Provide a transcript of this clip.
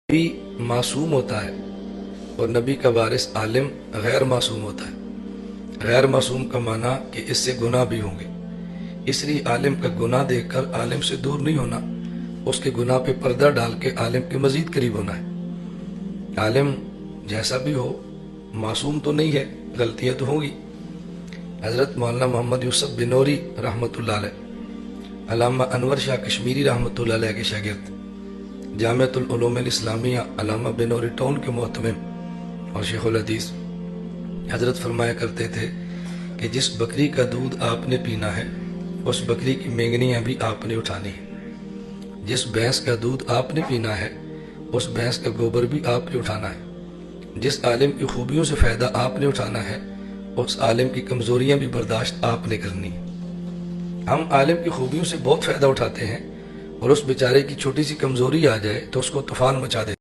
نبی معصوم ہوتا ہے اور نبی کا وارث عالم غیر معصوم ہوتا ہے۔ غیر معصوم کا معنی کہ اس سے گناہ بھی ہوں گے، اس لیے عالم کا گناہ دیکھ کر عالم سے دور نہیں ہونا، اس کے گناہ پہ پردہ ڈال کے عالم کے مزید قریب ہونا ہے۔ عالم جیسا بھی ہو معصوم تو نہیں ہے، غلطیاں تو ہوں گی۔ حضرت مولانا محمد یوسف بنوری رحمۃ اللہ علیہ، علامہ انور شاہ کشمیری رحمۃ اللہ علیہ کے شاگرد، جامعۃ العلوم الاسلامیہ علامہ بنوری ٹاؤن کے محتمم اور شیخ الحدیث، حضرت فرمایا کرتے تھے کہ جس بکری کا دودھ آپ نے پینا ہے اس بکری کی مینگنیاں بھی آپ نے اٹھانی ہیں، جس بھینس کا دودھ آپ نے پینا ہے اس بھینس کا گوبر بھی آپ نے اٹھانا ہے، جس عالم کی خوبیوں سے فائدہ آپ نے اٹھانا ہے اس عالم کی کمزوریاں بھی برداشت آپ نے کرنی ہیں۔ ہم عالم کی خوبیوں سے بہت فائدہ اٹھاتے ہیں اور اس بیچارے کی چھوٹی سی کمزوری آ جائے تو اس کو طوفان مچا دیتے ہیں۔